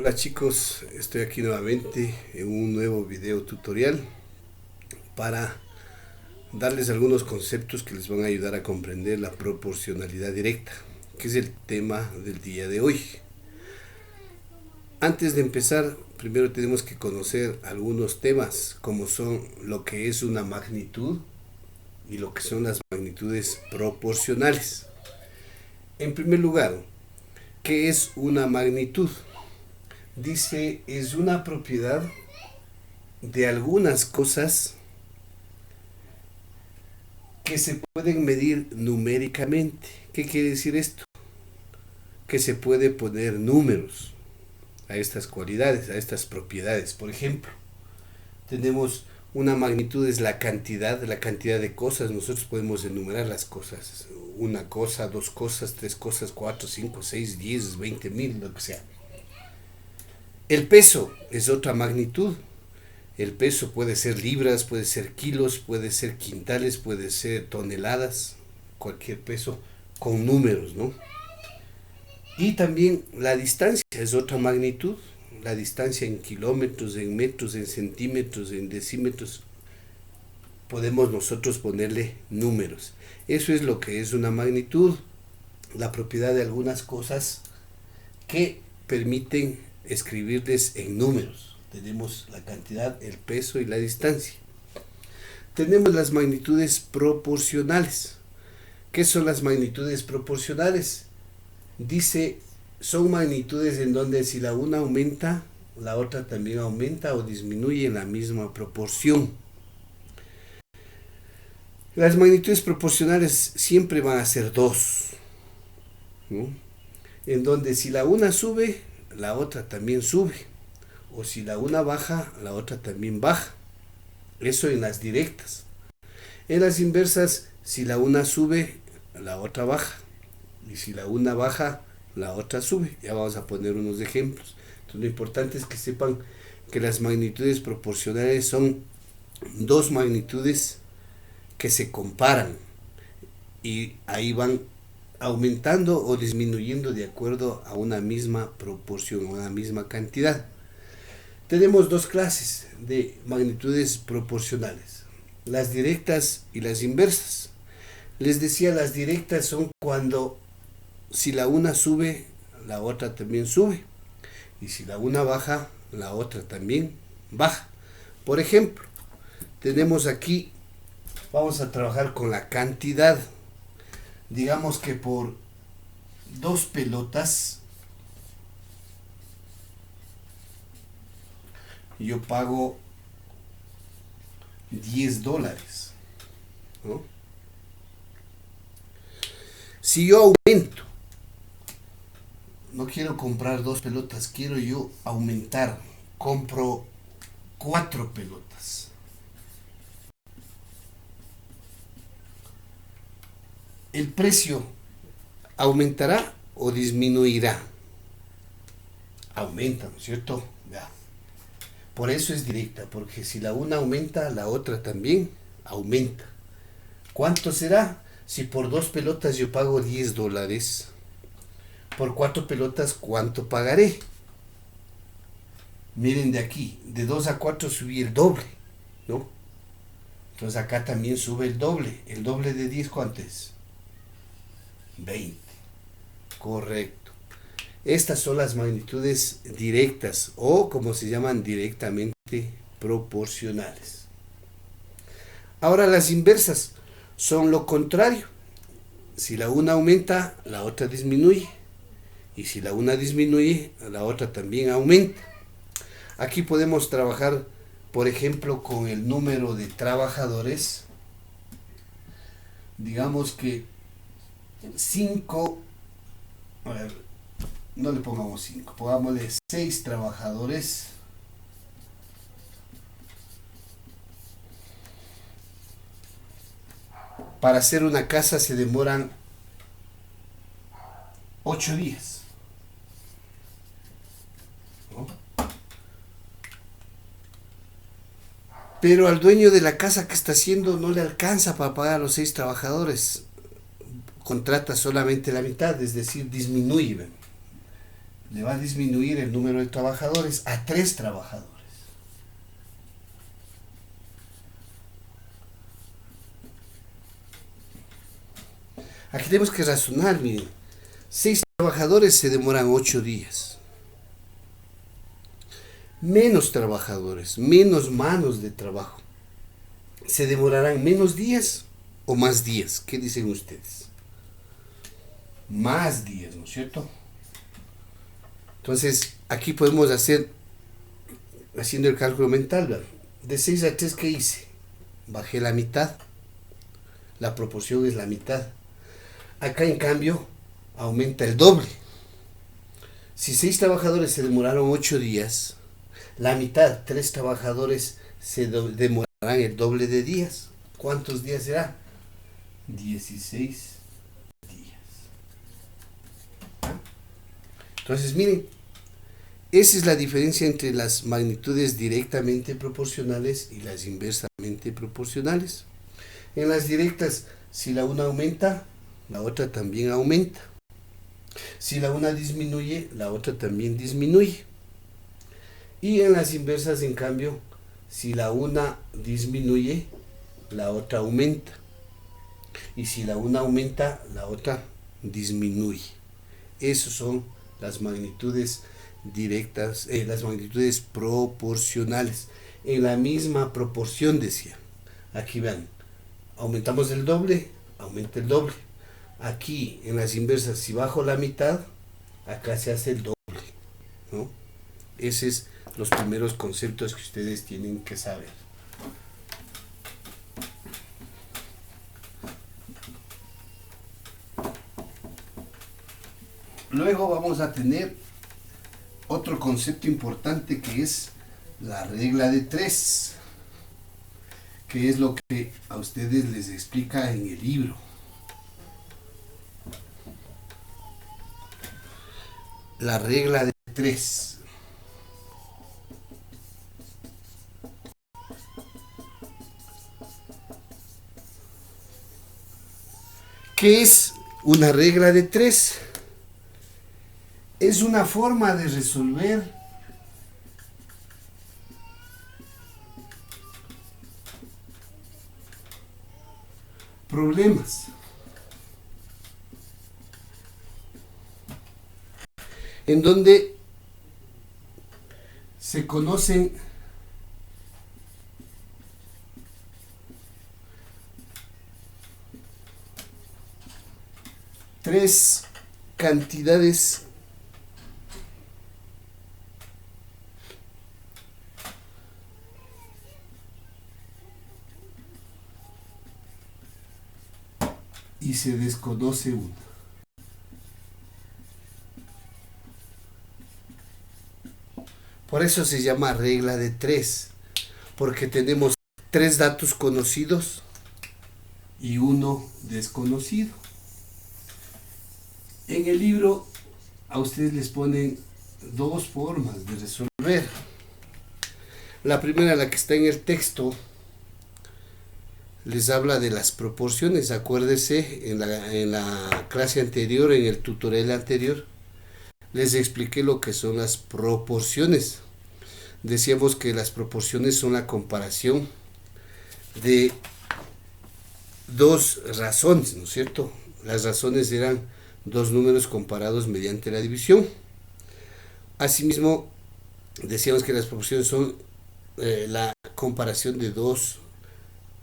Hola chicos, estoy aquí nuevamente en un nuevo video tutorial para darles algunos conceptos que les van a ayudar a comprender la proporcionalidad directa, que es el tema del día de hoy. Antes de empezar, primero tenemos que conocer algunos temas como son lo que es una magnitud y lo que son las magnitudes proporcionales. En primer lugar, ¿qué es una magnitud? Dice, es una propiedad de algunas cosas que se pueden medir numéricamente. ¿Qué quiere decir esto? Que se puede poner números a estas cualidades, a estas propiedades. Por ejemplo, tenemos una magnitud, es la cantidad de cosas. Nosotros podemos enumerar las cosas. Una cosa, dos cosas, tres cosas, cuatro, cinco, seis, 10, 20,000, lo que sea. El peso es otra magnitud. El peso puede ser libras, puede ser kilos, puede ser quintales, puede ser toneladas, cualquier peso con números, ¿no? Y también la distancia es otra magnitud. La distancia en kilómetros, en metros, en centímetros, en decímetros. Podemos nosotros ponerle números. Eso es lo que es una magnitud. La propiedad de algunas cosas que permiten escribirles en números. Tenemos la cantidad, el peso y la distancia. Tenemos las magnitudes proporcionales. ¿Qué son las magnitudes proporcionales? Dice, son magnitudes en donde si la una aumenta, la otra también aumenta o disminuye en la misma proporción. Las magnitudes proporcionales siempre van a ser dos, ¿no? En donde si la una sube, la otra también sube. O si la una baja, la otra también baja. Eso en las directas. En las inversas, si la una sube, la otra baja. Y si la una baja, la otra sube. Ya vamos a poner unos ejemplos. Entonces, lo importante es que sepan que las magnitudes proporcionales son dos magnitudes que se comparan. Y ahí van aumentando o disminuyendo de acuerdo a una misma proporción, a una misma cantidad. Tenemos dos clases de magnitudes proporcionales, las directas y las inversas. Les decía, las directas son cuando si la una sube, la otra también sube. Y si la una baja, la otra también baja. Por ejemplo, tenemos aquí, vamos a trabajar con la cantidad. Digamos que por dos pelotas yo pago $10, ¿no? Si yo aumento, no quiero comprar dos pelotas, quiero yo aumentar, compro 4 pelotas. ¿El precio aumentará o disminuirá? Aumenta, ¿no es cierto? Ya. Por eso es directa, porque si la una aumenta, la otra también aumenta. ¿Cuánto será? Si por dos pelotas yo pago $10, por 4 pelotas, ¿cuánto pagaré? Miren de aquí, de 2 a 4 subí el doble, ¿no? Entonces acá también sube el doble. ¿El doble de 10 cuánto es? 20. Correcto. Estas son las magnitudes directas o como se llaman directamente proporcionales. Ahora las inversas son lo contrario. Si la una aumenta, la otra disminuye. Y si la una disminuye, la otra también aumenta. Aquí podemos trabajar, por ejemplo, con el número de trabajadores. Digamos que 5, a ver, no le pongamos 5, pongámosle 6 trabajadores. Para hacer una casa se demoran 8 días. ¿No? Pero al dueño de la casa que está haciendo no le alcanza para pagar a los 6 trabajadores. Contrata solamente la mitad, es decir, disminuye. le va a disminuir el número de trabajadores a 3 trabajadores. Aquí tenemos que razonar, miren. 6 trabajadores se demoran 8 días. Menos trabajadores, menos manos de trabajo. ¿Se demorarán menos días o más días? ¿Qué dicen ustedes? Más días, ¿no es cierto? Entonces, aquí podemos hacer, haciendo el cálculo mental, ¿verdad? De 6 a 3, ¿qué hice? Bajé la mitad. La proporción es la mitad. Acá, en cambio, aumenta el doble. Si 6 trabajadores se demoraron 8 días, la mitad, 3 trabajadores se demorarán el doble de días. ¿Cuántos días será? 16 días. ¿Ah? Entonces, miren, esa es la diferencia entre las magnitudes directamente proporcionales y las inversamente proporcionales. En las directas, si la una aumenta, la otra también aumenta. Si la una disminuye, la otra también disminuye. Y en las inversas, en cambio, si la una disminuye, la otra aumenta. Y si la una aumenta, la otra disminuye. Esas son las magnitudes directas, las magnitudes proporcionales. En la misma proporción, decía. Aquí vean, aumentamos el doble, aumenta el doble. Aquí en las inversas, si bajo la mitad, acá se hace el doble, ¿no? Esos son los primeros conceptos que ustedes tienen que saber. Luego vamos a tener otro concepto importante, que es la regla de 3, que es lo que a ustedes les explica en el libro. La regla de 3. ¿Qué es una regla de 3? Es una forma de resolver problemas en donde se conocen tres cantidades y se desconoce una. Por eso se llama regla de 3, porque tenemos 3 datos conocidos y uno desconocido. En el libro a ustedes les ponen 2 formas de resolver. La primera, la que está en el texto, les habla de las proporciones. Acuérdese, en la clase anterior, en el tutorial anterior, les expliqué lo que son las proporciones. Decíamos que las proporciones son la comparación de 2 razones, ¿no es cierto? Las razones eran 2 números comparados mediante la división. Asimismo, decíamos que las proporciones son la comparación de 2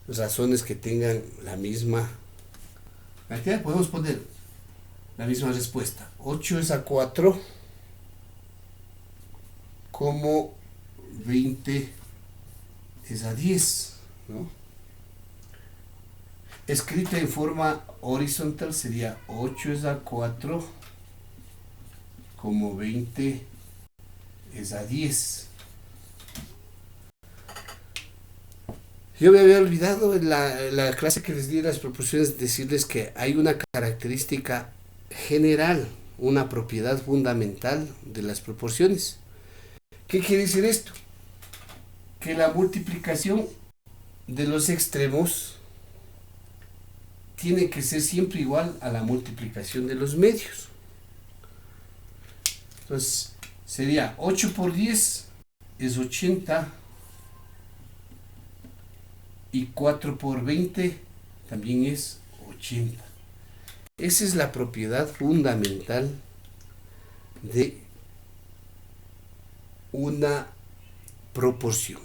razones que tengan la misma cantidad. Podemos poner la misma respuesta. 8 es a 4 como 20 es a 10, ¿no? Escrita en forma horizontal sería 8 es a 4 como 20 es a 10. Yo me había olvidado en la clase que les di de las proporciones decirles que hay una característica general, una propiedad fundamental de las proporciones. ¿Qué quiere decir esto? Que la multiplicación de los extremos tiene que ser siempre igual a la multiplicación de los medios. Entonces sería 8 por 10 es 80 y 4 por 20 también es 80. Esa es la propiedad fundamental de una proporción.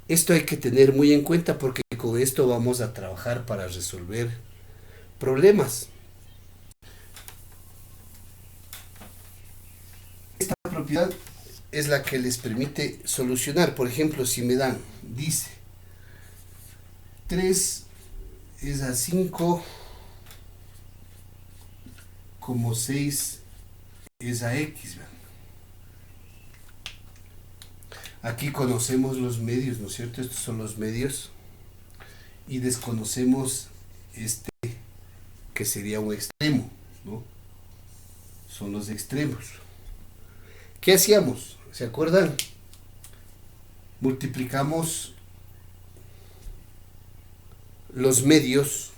Esto hay que tener muy en cuenta porque con esto vamos a trabajar para resolver problemas. Esta propiedad es la que les permite solucionar. Por ejemplo, si me dan, dice 3 es a 5, como 6 es a x. Aquí conocemos los medios, ¿no es cierto? Estos son los medios. Y desconocemos este que sería un extremo, ¿no? Son los extremos. ¿Qué hacíamos? ¿Se acuerdan? Multiplicamos los medios,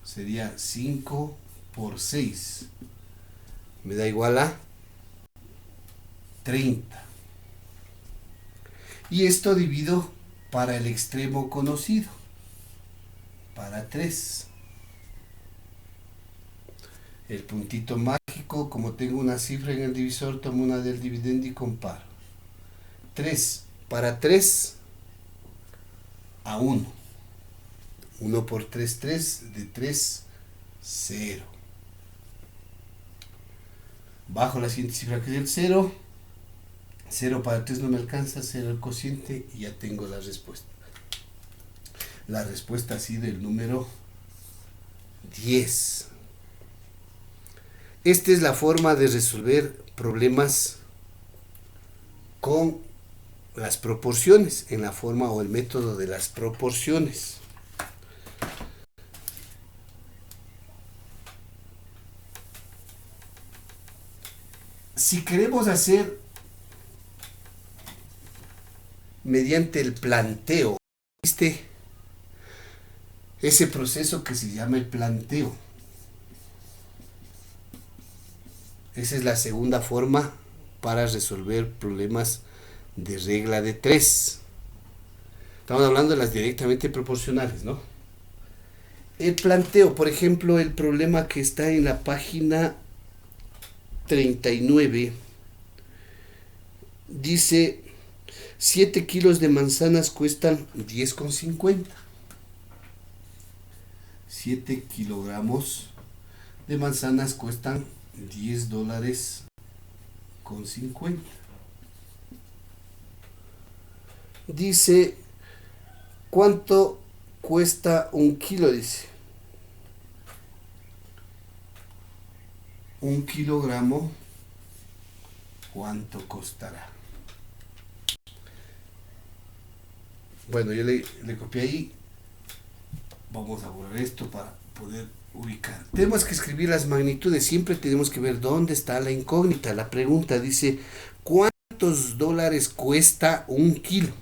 sería 5 por 6. Me da igual a 30. Y esto divido para el extremo conocido, para 3. El puntito mágico, como tengo una cifra en el divisor, tomo una del dividendo y comparo. 3 para 3 a 1. 1 por 3, 3. De 3, 0. Bajo la siguiente cifra que es el 0. 0 para 3 no me alcanza, 0 el cociente y ya tengo la respuesta. La respuesta ha sido el número 10. Esta es la forma de resolver problemas con las proporciones, en la forma o el método de las proporciones. Si queremos hacer mediante el planteo, existe ese proceso que se llama el planteo. Esa es la segunda forma para resolver problemas de regla de 3. Estamos hablando de las directamente proporcionales, ¿no? El planteo, por ejemplo, el problema que está en la página 39, dice 7 kilos de manzanas cuestan 10,50. 7 kilogramos de manzanas cuestan $10 con 50. Dice, ¿cuánto cuesta un kilo? Dice, un kilogramo, ¿cuánto costará? Bueno, yo le copié ahí. Vamos a borrar esto para poder ubicar. Tenemos que escribir las magnitudes. Siempre tenemos que ver dónde está la incógnita. La pregunta dice, ¿cuántos dólares cuesta un kilo?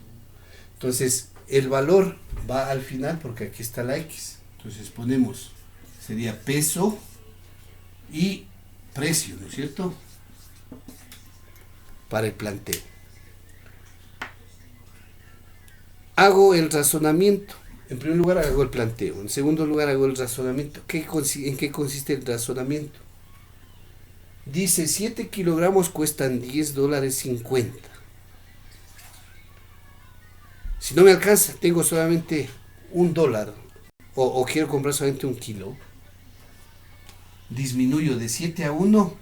Entonces, el valor va al final porque aquí está la X. Entonces ponemos, sería peso y precio, ¿no es cierto? Para el planteo. Hago el razonamiento. En primer lugar hago el planteo. En segundo lugar hago el razonamiento. ¿En qué consiste el razonamiento? Dice 7 kilogramos cuestan $10.50. Si no me alcanza, tengo solamente $1 o quiero comprar solamente un kilo, disminuyo de 7 a 1,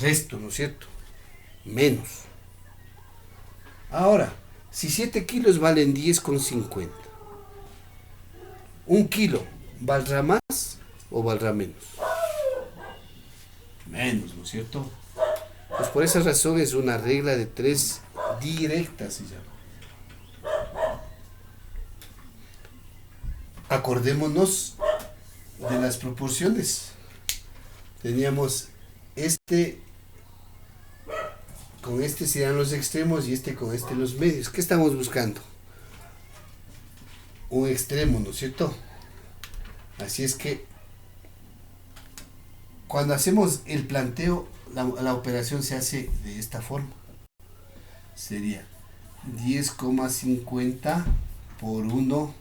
resto, ¿no es cierto? Menos. Ahora, si 7 kilos valen 10,50, ¿un kilo valdrá más o valdrá menos? Menos, ¿no es cierto? Pues por esa razón es una regla de 3 directa, se llama. Acordémonos de las proporciones. Teníamos con este serían los extremos y con este los medios. ¿Qué estamos buscando? Un extremo, ¿no es cierto? Así es que Cuando hacemos el planteo, la operación se hace de esta forma. Sería 10,50 por 1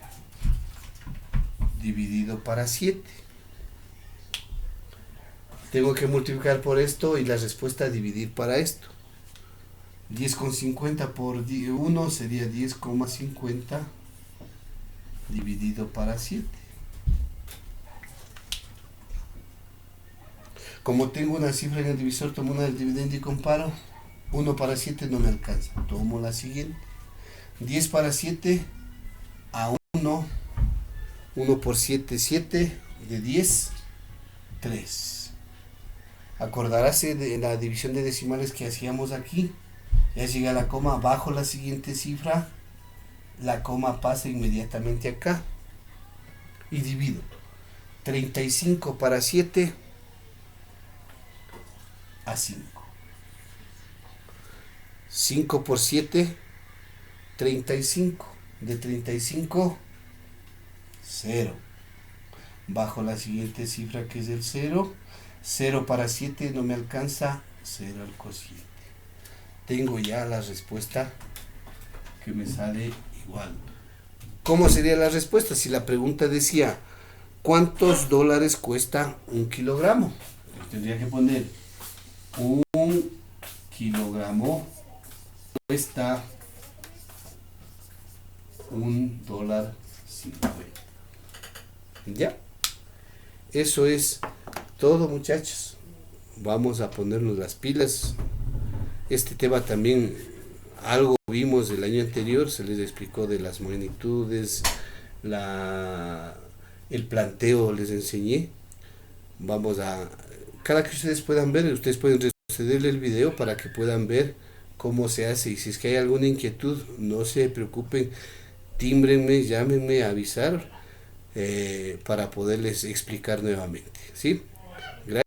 dividido para 7. Tengo que multiplicar por esto y la respuesta dividir para esto. 10,50 por 1 sería 10,50 dividido para 7. Como tengo una cifra en el divisor, tomo una del dividendo y comparo. 1 para 7 no me alcanza. Tomo la siguiente. 10 para 7 a 1. 1 por 7, 7. De 10, 3. Acordaráse de la división de decimales que hacíamos aquí. Ya llega la coma, bajo la siguiente cifra. La coma pasa inmediatamente acá. Y divido. 35 para 7 a 5. 5 por 7, 35. De 35, 0. Bajo la siguiente cifra que es el 0. 0 para 7 no me alcanza, 0 al cociente. Tengo ya la respuesta que me sale igual. ¿Cómo sería la respuesta? Si la pregunta decía, ¿cuántos dólares cuesta un kilogramo? Pues tendría que poner, un kilogramo cuesta $1.50. ¿Ya? Eso es todo, muchachos. Vamos a ponernos las pilas. Este tema también algo vimos el año anterior, se les explicó de las magnitudes, el planteo les enseñé. Vamos a, cada que ustedes puedan ver, ustedes pueden retrocederle el video para que puedan ver cómo se hace, y si es que hay alguna inquietud, no se preocupen, tímbrenme, llámenme a avisar para poderles explicar nuevamente, ¿sí? Gracias.